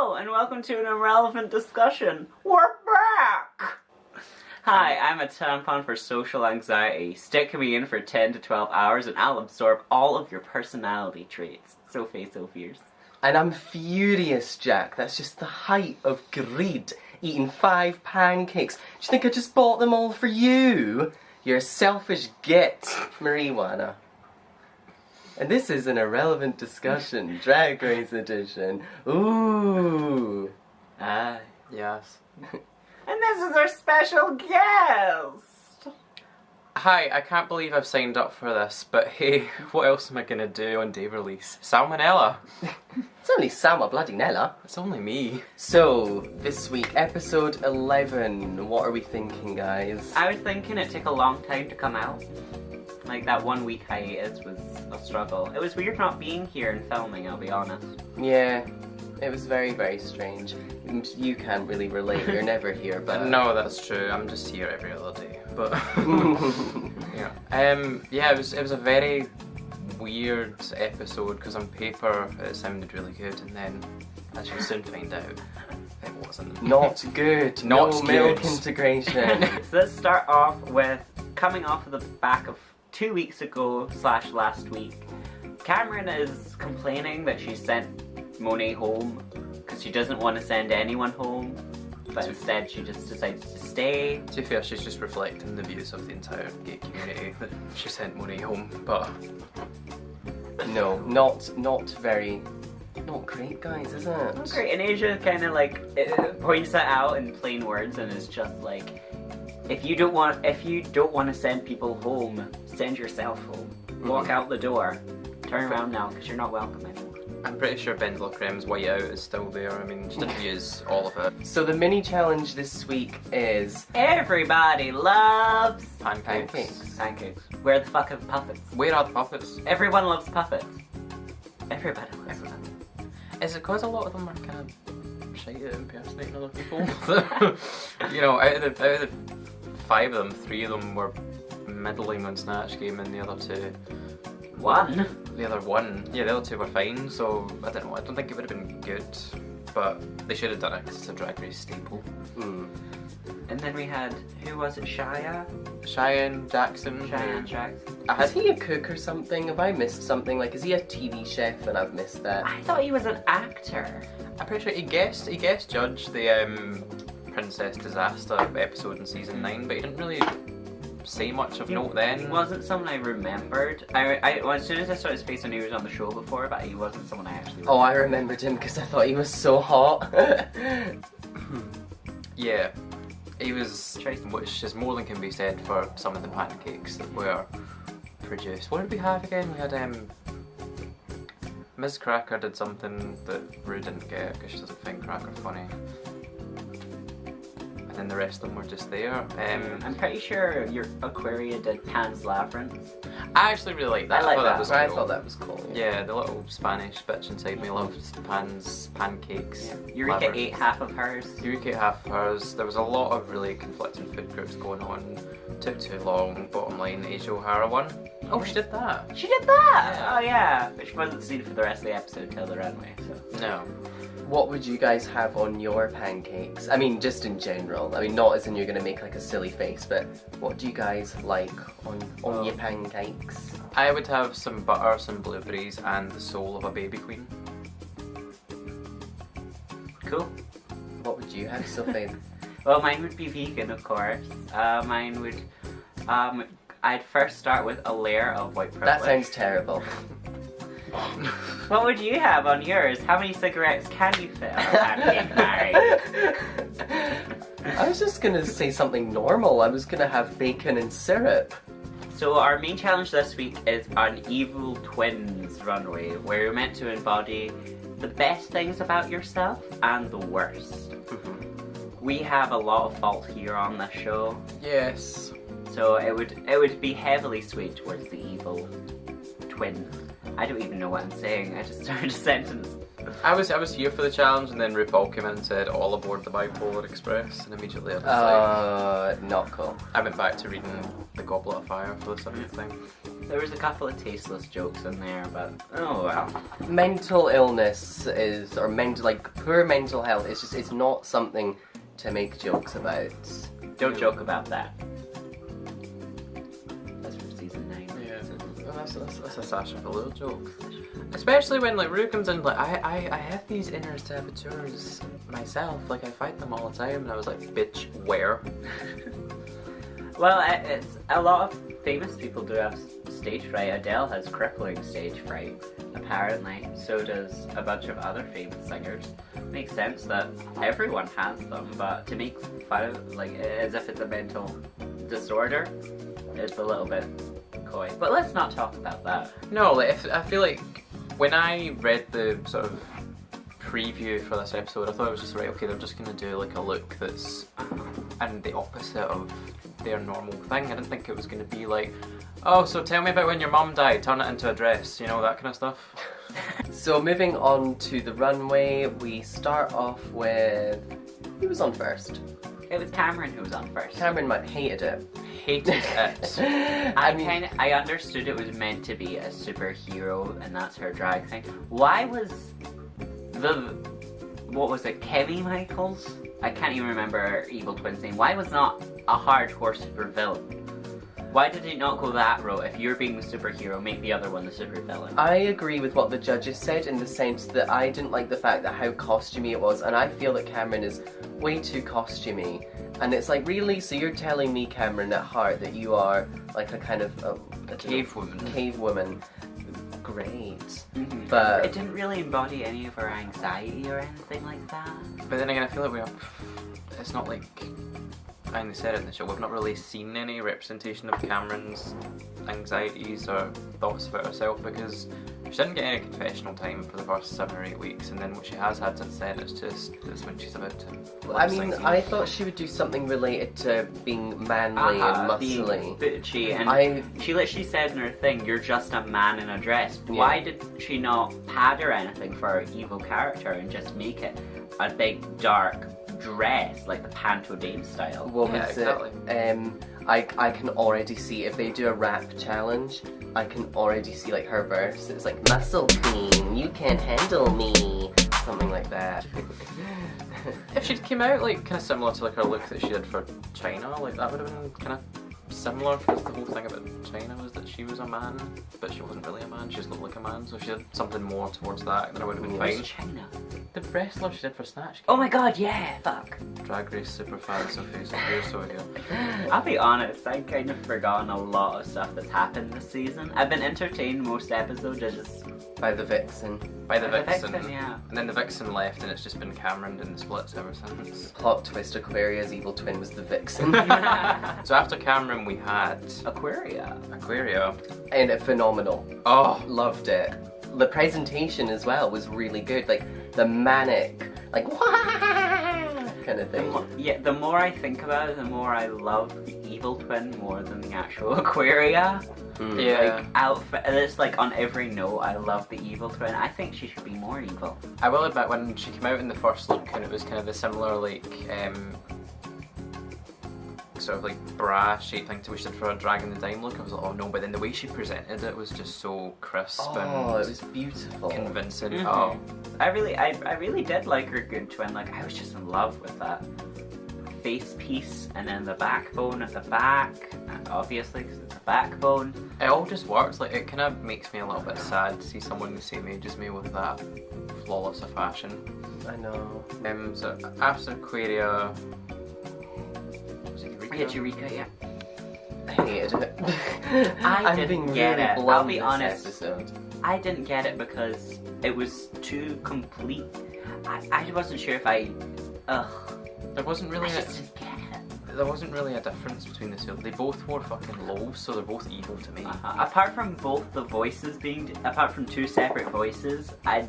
Hello, and welcome to an irrelevant discussion. We're back! Hi, I'm a tampon for social anxiety. Stick me in for 10 to 12 hours and I'll absorb all of your personality traits. So fierce. And I'm furious, Jack. That's just the height of greed. Eating 5 pancakes. Do you think I just bought them all for you? You're a selfish git, Marijuana. And this is an irrelevant discussion, Drag Race edition. Ooh. Yes. And this is our special guest! Hi, I can't believe I've signed up for this, but hey, what else am I gonna do on day release? Salmonella! It's only Salma bloody Nella. It's only me. So, this week, episode 11. What are we thinking, guys? I was thinking it took a long time to come out. Like, that 1 week hiatus was a struggle. It was weird not being here and filming, I'll be honest. Yeah, it was very, very strange. You can't really relate, you're never here, but... No, that's true. I'm just here every other day. But... yeah, it was a very weird episode, because on paper it sounded really good, and then, as you'll soon find out, it wasn't. Not good. Not no good. milk integration. So let's start off with coming off of the back of 2 weeks ago / last week. Cameron is complaining that she sent Monet home because she doesn't want to send anyone home, but instead she just decides to stay. To be fair, she's just reflecting the views of the entire gay community that she sent Monet home, but... No, not very... Not great, guys, is it? Not great. And Asia kind of like points that out in plain words and is just like, if you don't want to send people home, send yourself home. Walk out the door. Turn around now, because you're not welcome anymore. I'm pretty sure Benzoyl Creme's white out is still there. I mean, she didn't use all of it. So the mini challenge this week is... Everybody loves Pancakes. pancakes. Where the fuck are the puppets? Where are the puppets? Everyone loves puppets. Everybody loves puppets. Is it because a lot of them are kind of shite at impersonating other people? You know, out of the 5 of them, 3 of them were middling on Snatch Game, and the other 2... The other one. Yeah, the other 2 were fine, so I don't know. I don't think it would have been good, but they should have done it because it's a Drag Race staple. And then we had, who was it, Cheyenne Jackson. Is he a cook or something? Have I missed something? Like, is he a TV chef and I've missed that? I thought he was an actor. I'm pretty sure he guest judged the Princess Disaster episode in season 9, but he didn't really say much of note then. He wasn't someone I remembered. Well, as soon as I saw his face, I knew he was on the show before, but he wasn't someone I actually remembered. Oh, I remembered him because I thought he was so hot. Yeah, he was, which is more than can be said for some of the pancakes that were produced. What did we have again? We had Ms. Cracker did something that Rue didn't get because she doesn't think Cracker funny. And then the rest of them were just there. I'm pretty sure your Aquaria did Pan's Labyrinth. I actually really liked that. I like that. Was cool. I thought that was cool. Yeah, the little Spanish bitch inside me loved Pan's pancakes. Yeah. Eureka ate half of hers. Eureka ate half of hers. There was a lot of really conflicting food groups going on. Took too long. Bottom line, Asia O'Hara won. Oh, she did that. She did that! Yeah. Oh yeah. But she wasn't seen for the rest of the episode till the runway, so. No. What would you guys have on your pancakes? I mean, just in general. I mean, not as in you're going to make like a silly face, but what do you guys like on your pancakes? I would have some butter, some blueberries, and the soul of a baby queen. Cool. What would you have, Sophie? Well, mine would be vegan, of course. Mine would, I'd first start with a layer of white privilege. That sounds terrible. What would you have on yours? How many cigarettes can you fill? I'm married. I was just gonna say something normal. I was gonna have bacon and syrup. So our main challenge this week is an Evil Twins runway, where you're meant to embody the best things about yourself and the worst. We have a lot of fault here on this show. Yes. So it would be heavily swayed towards the evil twin. I don't even know what I'm saying. I just started a sentence. I was here for the challenge, and then RuPaul came in and said, all aboard the Bipolar Express, and immediately I was not cool. I went back to reading The Goblet of Fire for the 7th thing. There was a couple of tasteless jokes in there, but oh well. Mental illness is, or poor mental health, it's not something to make jokes about. Don't joke about that. That's from season 9. Yeah, well, that's a Sasha Velour joke. Especially when like Rue comes in like, I have these inner saboteurs myself, like I fight them all the time, and I was like, bitch, where? Well, it's a lot of famous people do have stage fright. Adele has crippling stage fright, apparently. So does a bunch of other famous singers. Makes sense that everyone has them, but to make fun of like as if it's a mental disorder, it's a little bit coy. But let's not talk about that. No, like I feel like when I read the sort of preview for this episode, I thought it was just right, okay, they're just gonna do like a look that's and the opposite of their normal thing. I didn't think it was gonna be like, oh, so tell me about when your mum died, turn it into a dress, you know, that kind of stuff. So moving on to the runway, we start off with, who was on first? It was Cameron who was on first. Cameron hated it. Hated it. I understood it was meant to be a superhero and that's her drag thing. Why was what was it, Kemi Michaels? I can't even remember Evil Twin's name. Why was not a hardcore supervillain? Why did it not go that route? If you're being the superhero, make the other one the supervillain. I agree with what the judges said in the sense that I didn't like the fact that how costumey it was, and I feel that Cameron is way too costumey. And it's like, really? So you're telling me, Cameron, at heart, that you are like a kind of a Cave woman. Cave woman. Great. Mm-hmm. But it didn't really embody any of her anxiety or anything like that. But then again, I feel like it's not like, I only said it in the show, we've not really seen any representation of Cameron's anxieties or thoughts about herself, because she didn't get any confessional time for the first 7 or 8 weeks, and then what she has had since then is just when she's about to I mean, I thought she would do something related to being manly and muscly. Being bitchy, and she literally said in her thing, you're just a man in a dress. Yeah. Why did she not pad or anything for her evil character and just make it a big dark dress, like the Panto Dame style? What was it? I can already see, if they do a rap challenge, I can already see like her verse. It's like, muscle queen, you can't handle me. Something like that. If she'd came out like kind of similar to like her look that she did for China, like that would have been kind of similar, because the whole thing about China was that she was a man, but she wasn't really a man, she just looked like a man, so if she did something more towards that, then it would have been fine. China? The wrestler she did for Snatch Game. Oh my god, yeah, fuck. Drag Race super fan Sophie, so here. I'll be honest, I've kind of forgotten a lot of stuff that's happened this season. I've been entertained most episodes, by the Vixen. By the Vixen, yeah. And then the Vixen left, and it's just been Cameron in the splits ever since. Plot twist, Aquaria's evil twin was the Vixen. So after Cameron we had Aquaria. And phenomenal. Oh, loved it. The presentation as well was really good. Like the manic, like kind of thing. The more I think about it, the more I love the evil twin more than the actual Aquaria. Yeah. Like outfit, it's like on every note I love the evil twin. I think she should be more evil. I will admit, when she came out in the first look and it was kind of a similar like sort of like bra shaped thing to what she did for a Dragon the Dime look, I was like, oh no, but then the way she presented it was just so crisp and it was beautiful, convincing. Mm-hmm. Oh, I really did like her good twin. Like I was just in love with that face piece and then the backbone at the back, and obviously because it's a backbone. It all just works. Like it kind of makes me a little bit sad to see someone the same age as me with that flawless of fashion. I know. So after Aquaria, Eureka, yeah. I hated it. I didn't get it. I'll be honest. Episode. I didn't get it because it was too complete. I wasn't sure if I. There wasn't really. I just didn't get it. There wasn't really a difference between the two. They both wore fucking loaves, so they're both evil to me. Apart from both the voices apart from two separate voices, I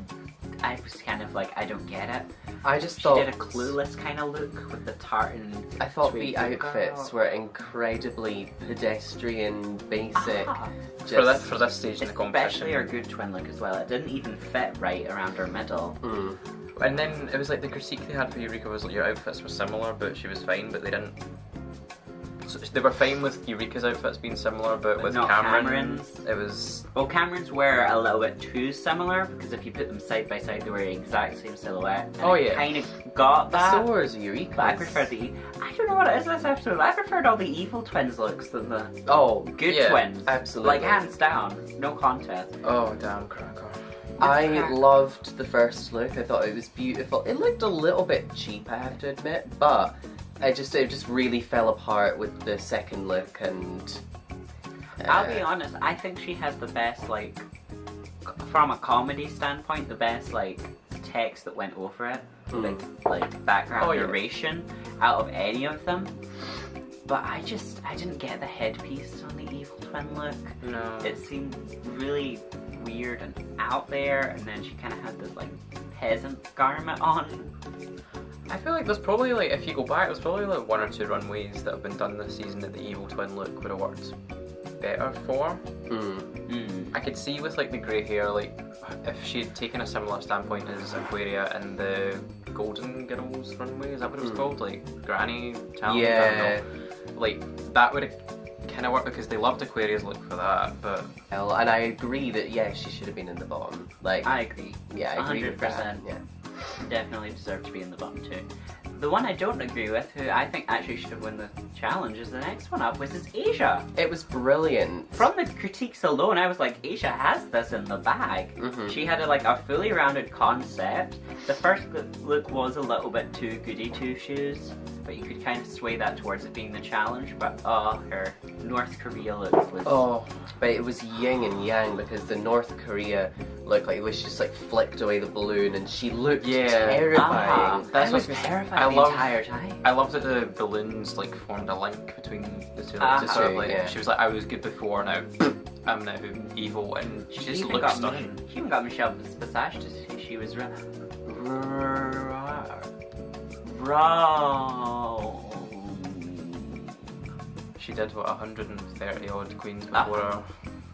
was kind of like, I don't get it. I just she thought did a clueless kind of look with the tartan. I thought the outfits were incredibly pedestrian, basic, for this stage in the competition. Especially her good twin look as well. It didn't even fit right around her middle. Mm. And then it was like the critique they had for Eureka was like your outfits were similar, but she was fine, but they didn't. So they were fine with Eureka's outfits being similar, but with not Cameron's, it was. Well, Cameron's were a little bit too similar because if you put them side by side, they were the exact same silhouette. And Oh, it yeah. kind of got that. So was Eureka. But I prefer the. I don't know what it is this episode. I preferred all the evil twins looks than the good yeah, twins. absolutely. Like hands down, no contest. Oh damn, Cracker. I loved the first look. I thought it was beautiful. It looked a little bit cheap, I have to admit, but it just really fell apart with the second look. And I'll be honest. I think she has the best, like, from a comedy standpoint, the best like text that went over it, like background narration out of any of them. But I didn't get the headpiece on the evil twin look. No. It seemed really weird and out there, and then she kind of had this like peasant garment on. I feel like there's probably like, if you go back, there's probably like 1 or 2 runways that have been done this season that the evil twin look would have worked better for. I could see with like the grey hair, like if she had taken a similar standpoint as Aquaria and the Golden Girls runway, is that what it was called? Like Granny Challenge? Yeah. I don't know. Like that would have kind of worked because they loved Aquaria's look for that, but. Well, and I agree that she should have been in the bottom. Like I agree. Yeah, I agree with that. 100%. Yeah. Definitely deserved to be in the bottom too. The one I don't agree with, who I think actually should have won the challenge, is the next one up, which is Asia. It was brilliant. From the critiques alone, I was like, Asia has this in the bag. She had a fully rounded concept. The first look was a little bit too goody two shoes, but you could kind of sway that towards it being the challenge. But her North Korea look was. Oh, but it was yin and yang because the North Korea looked like it was just like flicked away the balloon, and she looked terrifying. I was terrified the entire time. I loved that the balloons like formed a link between the two. Just sort of like she was like, I was good before, now I'm now evil, and she just looked stunning. She even got Michelle Visage to say she was She did what 130 odd queens before her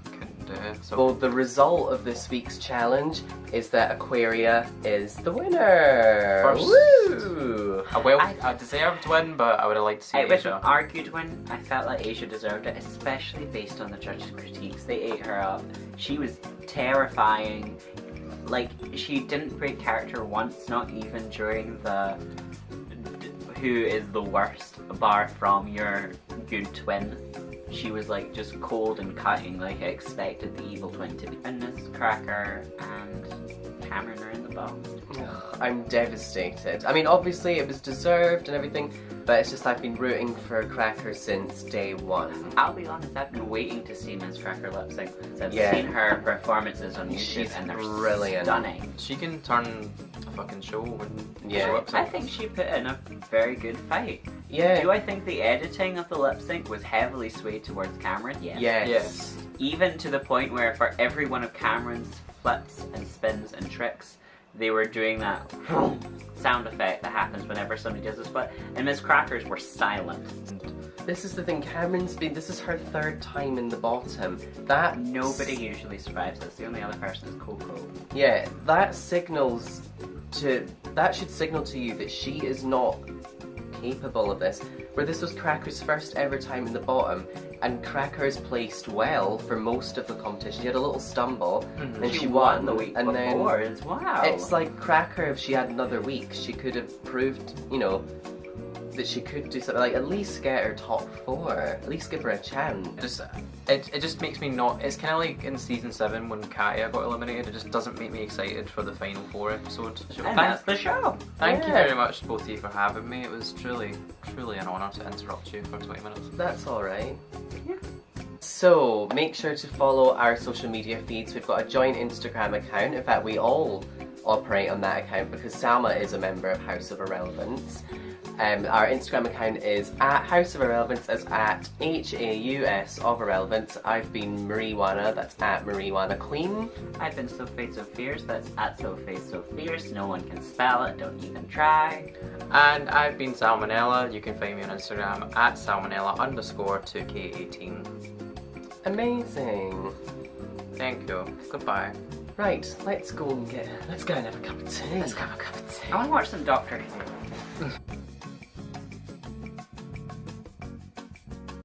couldn't do it. So. Well, the result of this week's challenge is that Aquaria is the winner. First, woo! A deserved win, but I would have liked to see it was Asia. an argued win. I felt like Asia deserved it, especially based on the judges' critiques. They ate her up. She was terrifying. Like, she didn't break character once, not even during the who is the worst bar from your good twin. She was like just cold and cutting, like I expected the evil twin to be. And Miss Cracker and Cameron are in the bottom. I'm devastated. I mean, obviously it was deserved and everything, but it's just I've been rooting for Cracker since day one. I'll be honest, I've been waiting to see Miss Cracker lip sync. So I've seen her performances on YouTube, She's and they're brilliant. stunning. She can turn a fucking show when she Yeah. lip syncs. I think she put in a very good fight. Yeah. Do I think the editing of the lip sync was heavily swayed towards Cameron? Yes. Yes. Even to the point where for every one of Cameron's flips and spins and tricks, they were doing that sound effect that happens whenever somebody does a split, and Miss Crackers were silent. This is the thing, this is her 3rd time in the bottom. Nobody usually survives this. The only other person is Coco. Yeah, that should signal to you that she is not capable of this. Where this was Cracker's first ever time in the bottom, and Cracker's placed well for most of the competition. She had a little stumble, and she won the week and before. then Wow. it's like Cracker, if she had another week, she could have proved, that she could do something, like at least get her top 4, at least give her a chance. It just makes me not. It's kind of like in season 7 when Katia got eliminated. It just doesn't make me excited for the final 4 episode. So And that's the show. Thank you very much, both of you, for having me. It was truly an honour to interrupt you for 20 minutes. That's alright. Yeah. So, make sure to follow our social media feeds. We've got a joint Instagram account. In fact, we all operate on that account because Salma is a member of House of Irrelevance. Our Instagram account is at House of Irrelevance, as at HAUS of Irrelevance. I've been Marijuana, that's at Marijuana Queen. I've been So Fierce, So Fierce, that's at So Fierce, So Fierce. No one can spell it, don't even try. And I've been Salmonella. You can find me on Instagram at Salmonella_2K18. Amazing. Thank you. Goodbye. Right, let's go and have a cup of tea. Let's have a cup of tea. I want to watch some Doctor Who.